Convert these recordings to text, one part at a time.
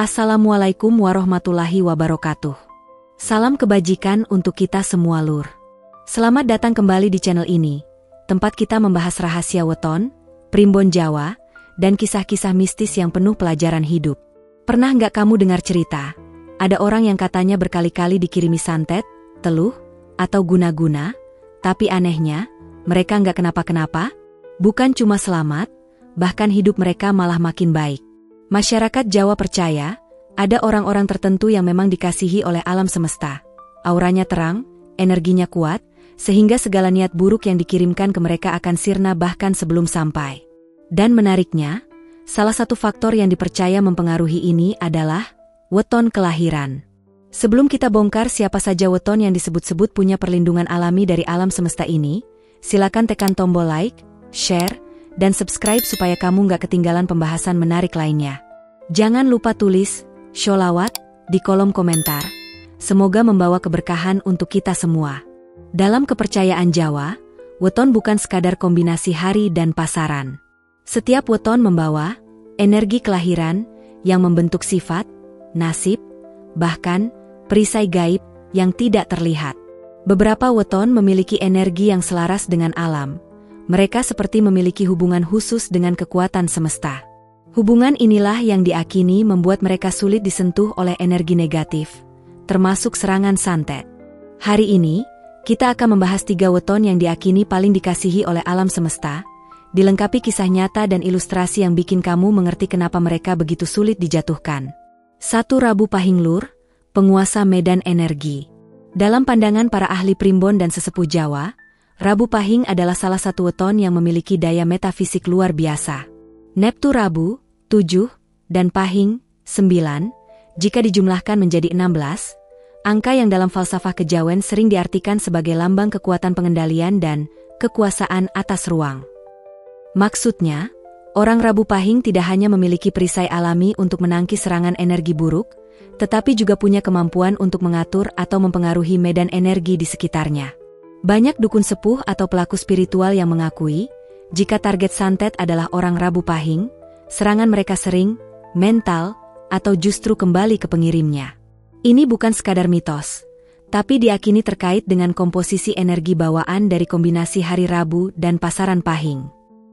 Assalamualaikum warahmatullahi wabarakatuh. Salam kebajikan untuk kita semua lur. Selamat datang kembali di channel ini, tempat kita membahas rahasia weton, primbon Jawa, dan kisah-kisah mistis yang penuh pelajaran hidup. Pernah nggak kamu dengar cerita? Ada orang yang katanya berkali-kali dikirimi santet, teluh, atau guna-guna, tapi anehnya, mereka nggak kenapa-kenapa. Bukan cuma selamat, bahkan hidup mereka malah makin baik. Masyarakat Jawa percaya, ada orang-orang tertentu yang memang dikasihi oleh alam semesta. Auranya terang, energinya kuat, sehingga segala niat buruk yang dikirimkan ke mereka akan sirna bahkan sebelum sampai. Dan menariknya, salah satu faktor yang dipercaya mempengaruhi ini adalah weton kelahiran. Sebelum kita bongkar siapa saja weton yang disebut-sebut punya perlindungan alami dari alam semesta ini, silakan tekan tombol like, share, dan subscribe supaya kamu nggak ketinggalan pembahasan menarik lainnya. Jangan lupa tulis sholawat di kolom komentar. Semoga membawa keberkahan untuk kita semua. Dalam kepercayaan Jawa, weton bukan sekadar kombinasi hari dan pasaran. Setiap weton membawa energi kelahiran yang membentuk sifat, nasib, bahkan perisai gaib yang tidak terlihat. Beberapa weton memiliki energi yang selaras dengan alam. Mereka seperti memiliki hubungan khusus dengan kekuatan semesta. Hubungan inilah yang diakini membuat mereka sulit disentuh oleh energi negatif, termasuk serangan santet. Hari ini, kita akan membahas 3 weton yang diakini paling dikasihi oleh alam semesta, dilengkapi kisah nyata dan ilustrasi yang bikin kamu mengerti kenapa mereka begitu sulit dijatuhkan. 1. Rabu Pahing Lur, penguasa medan energi. Dalam pandangan para ahli primbon dan sesepuh Jawa, Rabu Pahing adalah salah satu weton yang memiliki daya metafisik luar biasa. Neptu Rabu, 7, dan Pahing, 9, jika dijumlahkan menjadi 16, angka yang dalam falsafah kejawen sering diartikan sebagai lambang kekuatan pengendalian dan kekuasaan atas ruang. Maksudnya, orang Rabu Pahing tidak hanya memiliki perisai alami untuk menangkis serangan energi buruk, tetapi juga punya kemampuan untuk mengatur atau mempengaruhi medan energi di sekitarnya. Banyak dukun sepuh atau pelaku spiritual yang mengakui, jika target santet adalah orang Rabu Pahing, serangan mereka sering, mental, atau justru kembali ke pengirimnya. Ini bukan sekadar mitos, tapi diakini terkait dengan komposisi energi bawaan dari kombinasi hari Rabu dan pasaran Pahing.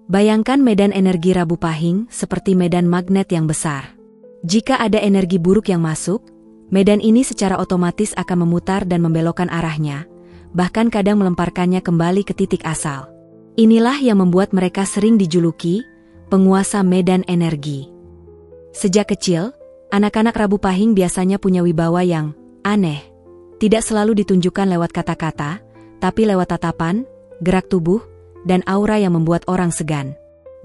Bayangkan medan energi Rabu Pahing seperti medan magnet yang besar. Jika ada energi buruk yang masuk, medan ini secara otomatis akan memutar dan membelokkan arahnya, bahkan kadang melemparkannya kembali ke titik asal. Inilah yang membuat mereka sering dijuluki penguasa medan energi. Sejak kecil, anak-anak Rabu Pahing biasanya punya wibawa yang aneh. Tidak selalu ditunjukkan lewat kata-kata, tapi lewat tatapan, gerak tubuh, dan aura yang membuat orang segan.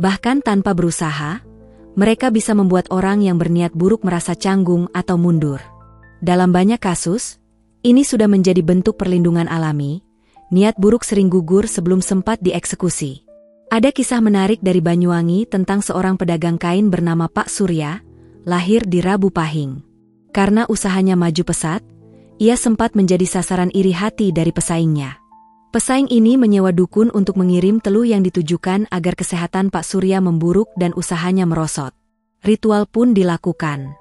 Bahkan tanpa berusaha, mereka bisa membuat orang yang berniat buruk merasa canggung atau mundur. Dalam banyak kasus, ini sudah menjadi bentuk perlindungan alami. Niat buruk sering gugur sebelum sempat dieksekusi. Ada kisah menarik dari Banyuwangi tentang seorang pedagang kain bernama Pak Surya, lahir di Rabu Pahing. Karena usahanya maju pesat, ia sempat menjadi sasaran iri hati dari pesaingnya. Pesaing ini menyewa dukun untuk mengirim teluh yang ditujukan agar kesehatan Pak Surya memburuk dan usahanya merosot. Ritual pun dilakukan.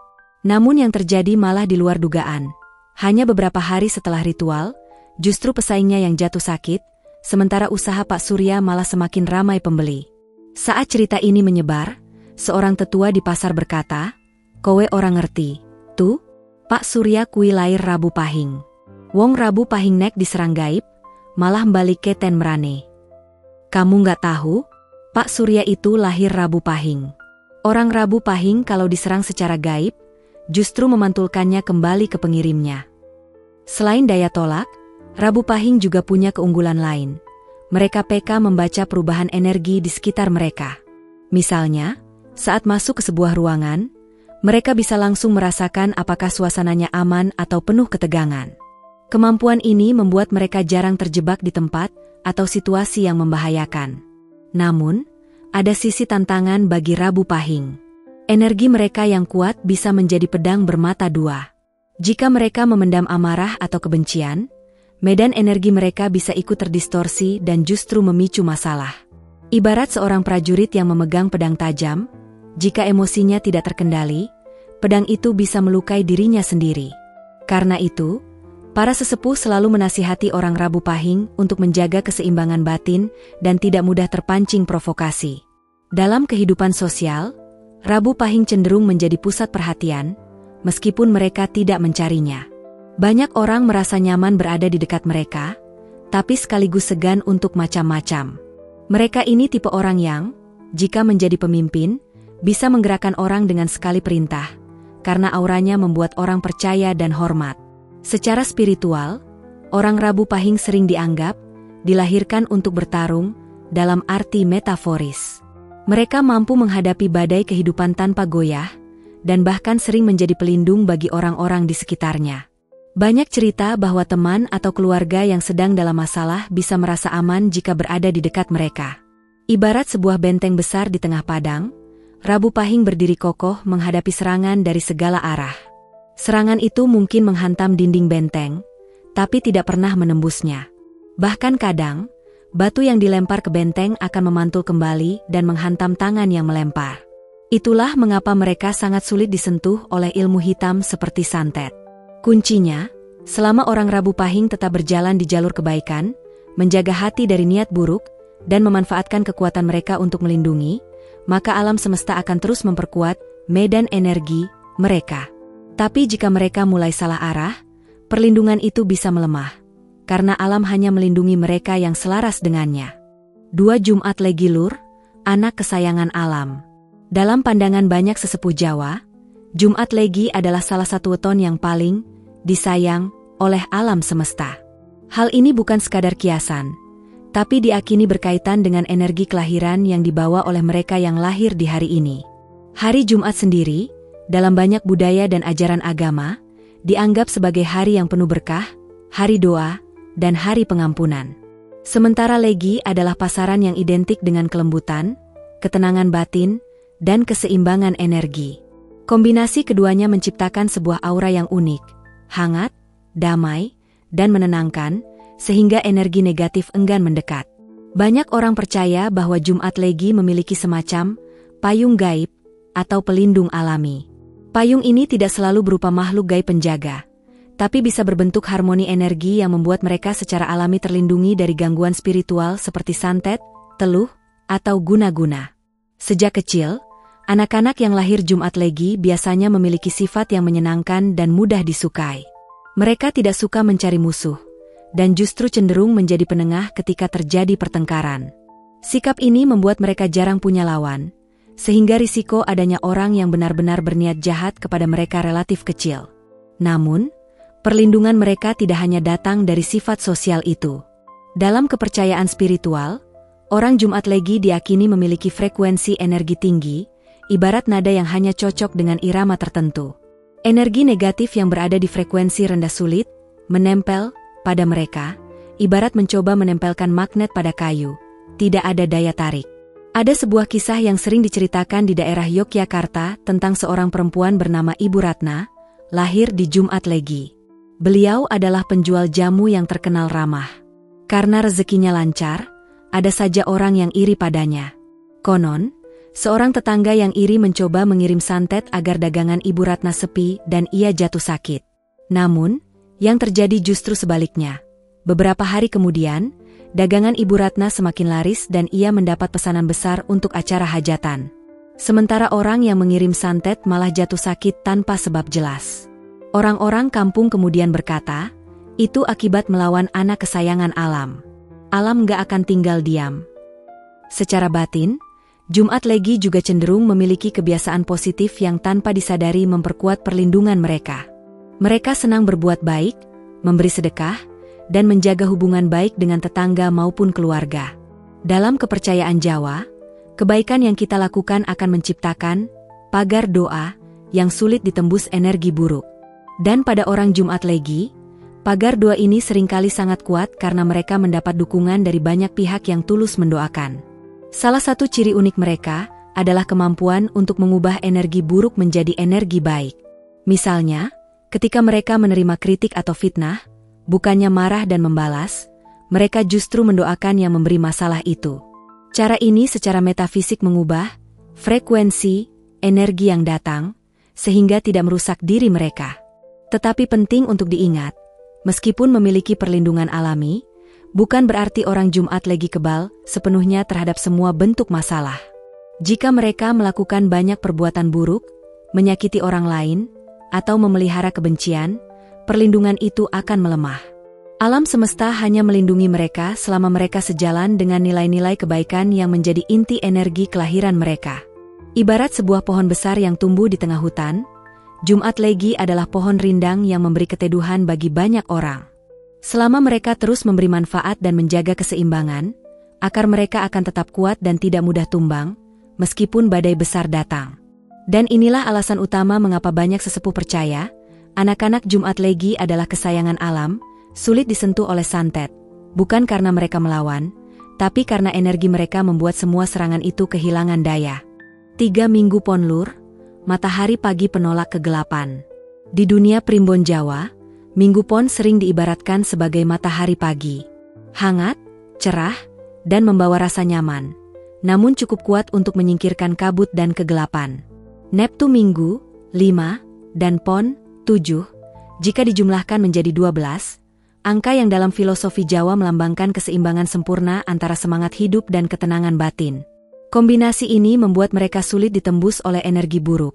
Namun yang terjadi malah di luar dugaan. Hanya beberapa hari setelah ritual, justru pesaingnya yang jatuh sakit, sementara usaha Pak Surya malah semakin ramai pembeli. Saat cerita ini menyebar, seorang tetua di pasar berkata, "Kowe orang ngerti, tuh, Pak Surya kui lair Rabu Pahing. Wong Rabu Pahing nek diserang gaib, malah mbalike ten merane. Kamu nggak tahu, Pak Surya itu lahir Rabu Pahing. Orang Rabu Pahing kalau diserang secara gaib, justru memantulkannya kembali ke pengirimnya." Selain daya tolak, Rabu Pahing juga punya keunggulan lain. Mereka peka membaca perubahan energi di sekitar mereka. Misalnya, saat masuk ke sebuah ruangan, mereka bisa langsung merasakan apakah suasananya aman atau penuh ketegangan. Kemampuan ini membuat mereka jarang terjebak di tempat atau situasi yang membahayakan. Namun, ada sisi tantangan bagi Rabu Pahing. Energi mereka yang kuat bisa menjadi pedang bermata dua. Jika mereka memendam amarah atau kebencian, medan energi mereka bisa ikut terdistorsi dan justru memicu masalah. Ibarat seorang prajurit yang memegang pedang tajam, jika emosinya tidak terkendali, pedang itu bisa melukai dirinya sendiri. Karena itu, para sesepuh selalu menasihati orang Rabu Pahing untuk menjaga keseimbangan batin dan tidak mudah terpancing provokasi. Dalam kehidupan sosial, Rabu Pahing cenderung menjadi pusat perhatian, meskipun mereka tidak mencarinya. Banyak orang merasa nyaman berada di dekat mereka, tapi sekaligus segan untuk macam-macam. Mereka ini tipe orang yang, jika menjadi pemimpin, bisa menggerakkan orang dengan sekali perintah, karena auranya membuat orang percaya dan hormat. Secara spiritual, orang Rabu Pahing sering dianggap dilahirkan untuk bertarung dalam arti metaforis. Mereka mampu menghadapi badai kehidupan tanpa goyah, dan bahkan sering menjadi pelindung bagi orang-orang di sekitarnya. Banyak cerita bahwa teman atau keluarga yang sedang dalam masalah bisa merasa aman jika berada di dekat mereka. Ibarat sebuah benteng besar di tengah padang, Rabu Pahing berdiri kokoh menghadapi serangan dari segala arah. Serangan itu mungkin menghantam dinding benteng, tapi tidak pernah menembusnya. Bahkan kadang, batu yang dilempar ke benteng akan memantul kembali dan menghantam tangan yang melempar. Itulah mengapa mereka sangat sulit disentuh oleh ilmu hitam seperti santet. Kuncinya, selama orang Rabu Pahing tetap berjalan di jalur kebaikan, menjaga hati dari niat buruk, dan memanfaatkan kekuatan mereka untuk melindungi, maka alam semesta akan terus memperkuat medan energi mereka. Tapi jika mereka mulai salah arah, perlindungan itu bisa melemah, karena alam hanya melindungi mereka yang selaras dengannya. 2 Jumat Legi Lur, anak kesayangan alam. Dalam pandangan banyak sesepuh Jawa, Jumat Legi adalah salah satu weton yang paling disayang oleh alam semesta. Hal ini bukan sekadar kiasan, tapi diakini berkaitan dengan energi kelahiran yang dibawa oleh mereka yang lahir di hari ini. Hari Jumat sendiri, dalam banyak budaya dan ajaran agama, dianggap sebagai hari yang penuh berkah, hari doa, dan hari pengampunan. Sementara Legi adalah pasaran yang identik dengan kelembutan, ketenangan batin, dan keseimbangan energi. Kombinasi keduanya menciptakan sebuah aura yang unik, hangat, damai, dan menenangkan, sehingga energi negatif enggan mendekat. Banyak orang percaya bahwa Jumat Legi memiliki semacam payung gaib atau pelindung alami. Payung ini tidak selalu berupa makhluk gaib penjaga, tapi bisa berbentuk harmoni energi yang membuat mereka secara alami terlindungi dari gangguan spiritual seperti santet, teluh, atau guna-guna. Sejak kecil, anak-anak yang lahir Jumat Legi biasanya memiliki sifat yang menyenangkan dan mudah disukai. Mereka tidak suka mencari musuh, dan justru cenderung menjadi penengah ketika terjadi pertengkaran. Sikap ini membuat mereka jarang punya lawan, sehingga risiko adanya orang yang benar-benar berniat jahat kepada mereka relatif kecil. Namun, perlindungan mereka tidak hanya datang dari sifat sosial itu. Dalam kepercayaan spiritual, orang Jumat Legi diyakini memiliki frekuensi energi tinggi, ibarat nada yang hanya cocok dengan irama tertentu. Energi negatif yang berada di frekuensi rendah sulit menempel pada mereka, ibarat mencoba menempelkan magnet pada kayu, tidak ada daya tarik. Ada sebuah kisah yang sering diceritakan di daerah Yogyakarta tentang seorang perempuan bernama Ibu Ratna, lahir di Jumat Legi. Beliau adalah penjual jamu yang terkenal ramah. Karena rezekinya lancar, ada saja orang yang iri padanya. Konon, seorang tetangga yang iri mencoba mengirim santet agar dagangan Ibu Ratna sepi dan ia jatuh sakit. Namun, yang terjadi justru sebaliknya. Beberapa hari kemudian, dagangan Ibu Ratna semakin laris dan ia mendapat pesanan besar untuk acara hajatan. Sementara orang yang mengirim santet malah jatuh sakit tanpa sebab jelas. Orang-orang kampung kemudian berkata, itu akibat melawan anak kesayangan alam. Alam gak akan tinggal diam. Secara batin, Jumat Legi juga cenderung memiliki kebiasaan positif yang tanpa disadari memperkuat perlindungan mereka. Mereka senang berbuat baik, memberi sedekah, dan menjaga hubungan baik dengan tetangga maupun keluarga. Dalam kepercayaan Jawa, kebaikan yang kita lakukan akan menciptakan pagar doa yang sulit ditembus energi buruk. Dan pada orang Jumat Legi, pagar doa ini seringkali sangat kuat karena mereka mendapat dukungan dari banyak pihak yang tulus mendoakan. Salah satu ciri unik mereka adalah kemampuan untuk mengubah energi buruk menjadi energi baik. Misalnya, ketika mereka menerima kritik atau fitnah, bukannya marah dan membalas, mereka justru mendoakan yang memberi masalah itu. Cara ini secara metafisik mengubah frekuensi energi yang datang, sehingga tidak merusak diri mereka. Tetapi penting untuk diingat, meskipun memiliki perlindungan alami, bukan berarti orang Jumat Legi kebal sepenuhnya terhadap semua bentuk masalah. Jika mereka melakukan banyak perbuatan buruk, menyakiti orang lain, atau memelihara kebencian, perlindungan itu akan melemah. Alam semesta hanya melindungi mereka selama mereka sejalan dengan nilai-nilai kebaikan yang menjadi inti energi kelahiran mereka. Ibarat sebuah pohon besar yang tumbuh di tengah hutan, Jumat Legi adalah pohon rindang yang memberi keteduhan bagi banyak orang. Selama mereka terus memberi manfaat dan menjaga keseimbangan, akar mereka akan tetap kuat dan tidak mudah tumbang, meskipun badai besar datang. Dan inilah alasan utama mengapa banyak sesepuh percaya, anak-anak Jumat Legi adalah kesayangan alam, sulit disentuh oleh santet, bukan karena mereka melawan, tapi karena energi mereka membuat semua serangan itu kehilangan daya. 3 Minggu Pon Lur, matahari pagi penolak kegelapan. Di dunia primbon Jawa, Minggu Pon sering diibaratkan sebagai matahari pagi. Hangat, cerah, dan membawa rasa nyaman, namun cukup kuat untuk menyingkirkan kabut dan kegelapan. Neptu Minggu, 5, dan Pon, 7, jika dijumlahkan menjadi 12, angka yang dalam filosofi Jawa melambangkan keseimbangan sempurna antara semangat hidup dan ketenangan batin. Kombinasi ini membuat mereka sulit ditembus oleh energi buruk,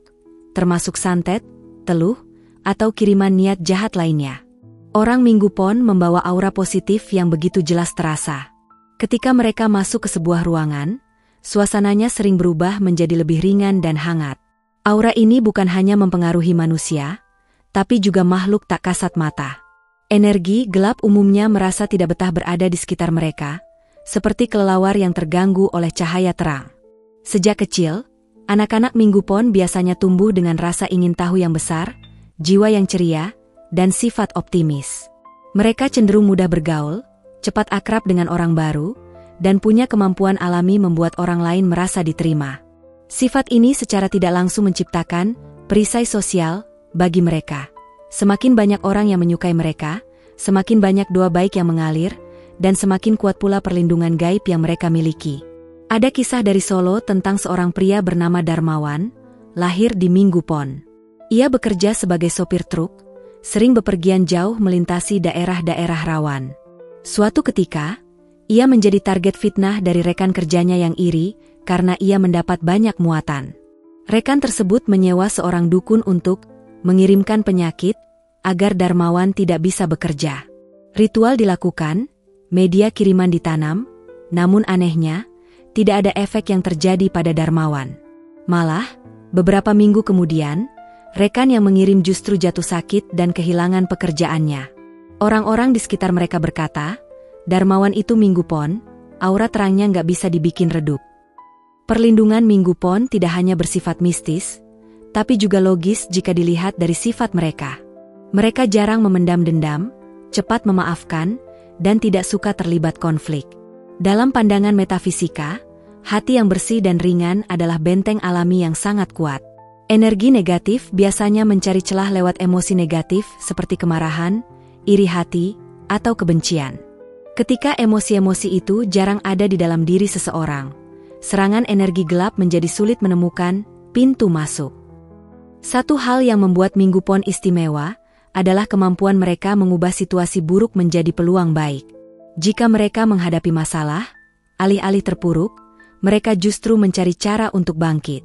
termasuk santet, teluh, atau kiriman niat jahat lainnya. Orang Minggu Pon membawa aura positif yang begitu jelas terasa. Ketika mereka masuk ke sebuah ruangan, suasananya sering berubah menjadi lebih ringan dan hangat. Aura ini bukan hanya mempengaruhi manusia, tapi juga makhluk tak kasat mata. Energi gelap umumnya merasa tidak betah berada di sekitar mereka, seperti kelelawar yang terganggu oleh cahaya terang. Sejak kecil, anak-anak Minggu Pon biasanya tumbuh dengan rasa ingin tahu yang besar, jiwa yang ceria, dan sifat optimis. Mereka cenderung mudah bergaul, cepat akrab dengan orang baru, dan punya kemampuan alami membuat orang lain merasa diterima. Sifat ini secara tidak langsung menciptakan perisai sosial bagi mereka. Semakin banyak orang yang menyukai mereka, semakin banyak doa baik yang mengalir, dan semakin kuat pula perlindungan gaib yang mereka miliki. Ada kisah dari Solo tentang seorang pria bernama Darmawan, lahir di Minggu Pon. Ia bekerja sebagai sopir truk, sering bepergian jauh melintasi daerah-daerah rawan. Suatu ketika, ia menjadi target fitnah dari rekan kerjanya yang iri karena ia mendapat banyak muatan. Rekan tersebut menyewa seorang dukun untuk mengirimkan penyakit agar Darmawan tidak bisa bekerja. Ritual dilakukan, media kiriman ditanam, namun anehnya, tidak ada efek yang terjadi pada Darmawan. Malah, beberapa minggu kemudian, rekan yang mengirim justru jatuh sakit dan kehilangan pekerjaannya. Orang-orang di sekitar mereka berkata, Darmawan itu Minggu Pon, aura terangnya nggak bisa dibikin redup. Perlindungan Minggu Pon tidak hanya bersifat mistis, tapi juga logis jika dilihat dari sifat mereka. Mereka jarang memendam dendam, cepat memaafkan, dan tidak suka terlibat konflik. Dalam pandangan metafisika, hati yang bersih dan ringan adalah benteng alami yang sangat kuat. Energi negatif biasanya mencari celah lewat emosi negatif seperti kemarahan, iri hati, atau kebencian. Ketika emosi-emosi itu jarang ada di dalam diri seseorang, serangan energi gelap menjadi sulit menemukan pintu masuk. Satu hal yang membuat Minggu Pon istimewa adalah kemampuan mereka mengubah situasi buruk menjadi peluang baik. Jika mereka menghadapi masalah, alih-alih terpuruk, mereka justru mencari cara untuk bangkit.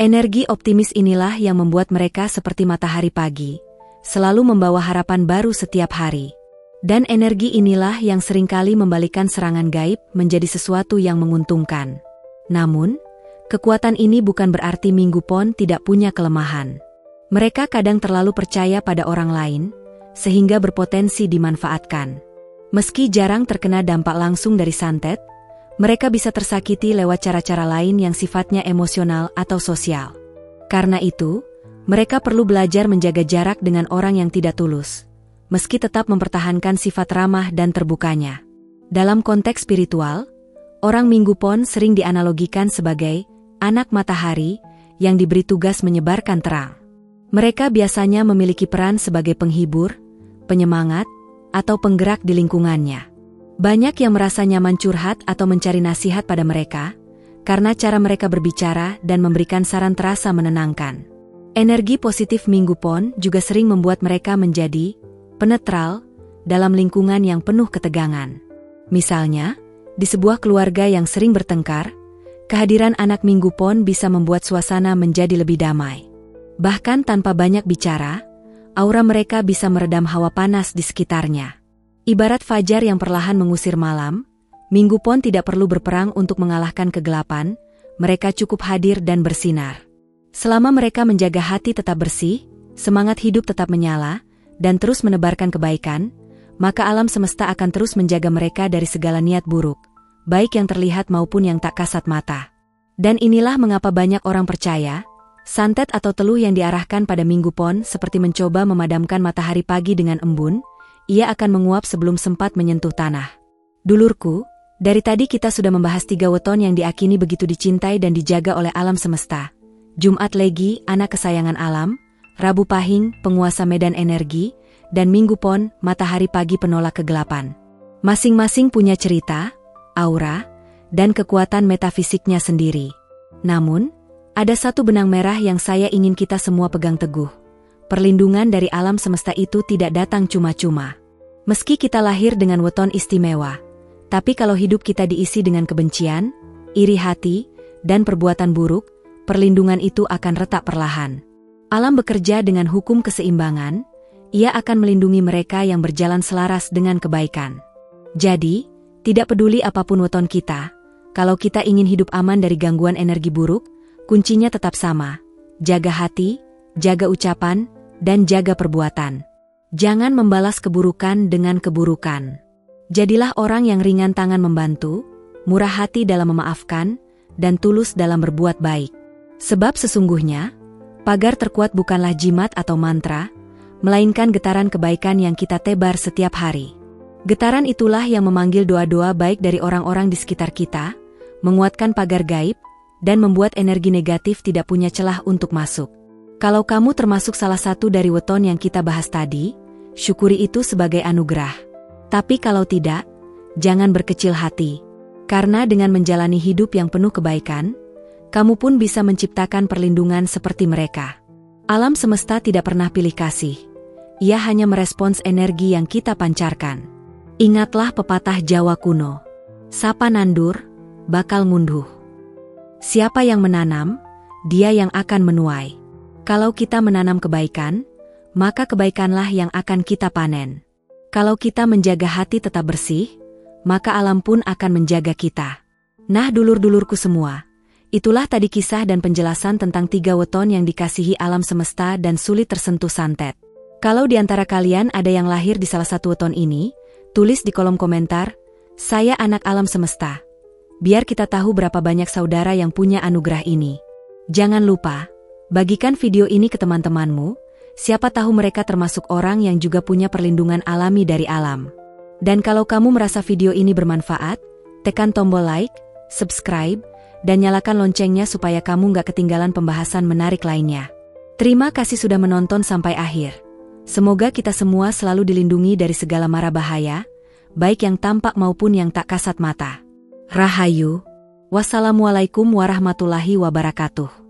Energi optimis inilah yang membuat mereka seperti matahari pagi, selalu membawa harapan baru setiap hari. Dan energi inilah yang seringkali membalikkan serangan gaib menjadi sesuatu yang menguntungkan. Namun, kekuatan ini bukan berarti Minggu Pon tidak punya kelemahan. Mereka kadang terlalu percaya pada orang lain, sehingga berpotensi dimanfaatkan. Meski jarang terkena dampak langsung dari santet, mereka bisa tersakiti lewat cara-cara lain yang sifatnya emosional atau sosial. Karena itu, mereka perlu belajar menjaga jarak dengan orang yang tidak tulus, meski tetap mempertahankan sifat ramah dan terbukanya. Dalam konteks spiritual, orang Minggu Pon sering dianalogikan sebagai anak matahari yang diberi tugas menyebarkan terang. Mereka biasanya memiliki peran sebagai penghibur, penyemangat, atau penggerak di lingkungannya. Banyak yang merasa nyaman curhat atau mencari nasihat pada mereka, karena cara mereka berbicara dan memberikan saran terasa menenangkan. Energi positif Minggu Pon juga sering membuat mereka menjadi penetral dalam lingkungan yang penuh ketegangan. Misalnya, di sebuah keluarga yang sering bertengkar, kehadiran anak Minggu Pon bisa membuat suasana menjadi lebih damai. Bahkan tanpa banyak bicara, aura mereka bisa meredam hawa panas di sekitarnya. Ibarat fajar yang perlahan mengusir malam, Minggu Pon tidak perlu berperang untuk mengalahkan kegelapan, mereka cukup hadir dan bersinar. Selama mereka menjaga hati tetap bersih, semangat hidup tetap menyala, dan terus menebarkan kebaikan, maka alam semesta akan terus menjaga mereka dari segala niat buruk, baik yang terlihat maupun yang tak kasat mata. Dan inilah mengapa banyak orang percaya, santet atau teluh yang diarahkan pada Minggu Pon seperti mencoba memadamkan matahari pagi dengan embun, ia akan menguap sebelum sempat menyentuh tanah. Dulurku, dari tadi kita sudah membahas 3 weton yang diakini begitu dicintai dan dijaga oleh alam semesta. Jumat Legi, anak kesayangan alam, Rabu Pahing, penguasa medan energi, dan Minggu Pon, matahari pagi penolak kegelapan. Masing-masing punya cerita, aura, dan kekuatan metafisiknya sendiri. Namun, ada satu benang merah yang saya ingin kita semua pegang teguh. Perlindungan dari alam semesta itu tidak datang cuma-cuma. Meski kita lahir dengan weton istimewa, tapi kalau hidup kita diisi dengan kebencian, iri hati, dan perbuatan buruk, perlindungan itu akan retak perlahan. Alam bekerja dengan hukum keseimbangan, ia akan melindungi mereka yang berjalan selaras dengan kebaikan. Jadi, tidak peduli apapun weton kita, kalau kita ingin hidup aman dari gangguan energi buruk, kuncinya tetap sama, jaga hati, jaga ucapan, dan jaga perbuatan. Jangan membalas keburukan dengan keburukan. Jadilah orang yang ringan tangan membantu, murah hati dalam memaafkan, dan tulus dalam berbuat baik. Sebab sesungguhnya, pagar terkuat bukanlah jimat atau mantra, melainkan getaran kebaikan yang kita tebar setiap hari. Getaran itulah yang memanggil doa-doa baik dari orang-orang di sekitar kita, menguatkan pagar gaib, dan membuat energi negatif tidak punya celah untuk masuk. Kalau kamu termasuk salah satu dari weton yang kita bahas tadi, syukuri itu sebagai anugerah. Tapi kalau tidak, jangan berkecil hati. Karena dengan menjalani hidup yang penuh kebaikan, kamu pun bisa menciptakan perlindungan seperti mereka. Alam semesta tidak pernah pilih kasih. Ia hanya merespons energi yang kita pancarkan. Ingatlah pepatah Jawa kuno. Sapa nandur, bakal ngunduh. Siapa yang menanam, dia yang akan menuai. Kalau kita menanam kebaikan, maka kebaikanlah yang akan kita panen. Kalau kita menjaga hati tetap bersih, maka alam pun akan menjaga kita. Nah dulur-dulurku semua, itulah tadi kisah dan penjelasan tentang 3 weton yang dikasihi alam semesta dan sulit tersentuh santet. Kalau di antara kalian ada yang lahir di salah satu weton ini, tulis di kolom komentar, "Saya anak alam semesta." Biar kita tahu berapa banyak saudara yang punya anugerah ini. Jangan lupa, bagikan video ini ke teman-temanmu, siapa tahu mereka termasuk orang yang juga punya perlindungan alami dari alam. Dan kalau kamu merasa video ini bermanfaat, tekan tombol like, subscribe, dan nyalakan loncengnya supaya kamu gak ketinggalan pembahasan menarik lainnya. Terima kasih sudah menonton sampai akhir. Semoga kita semua selalu dilindungi dari segala mara bahaya, baik yang tampak maupun yang tak kasat mata. Rahayu. Wassalamualaikum warahmatullahi wabarakatuh.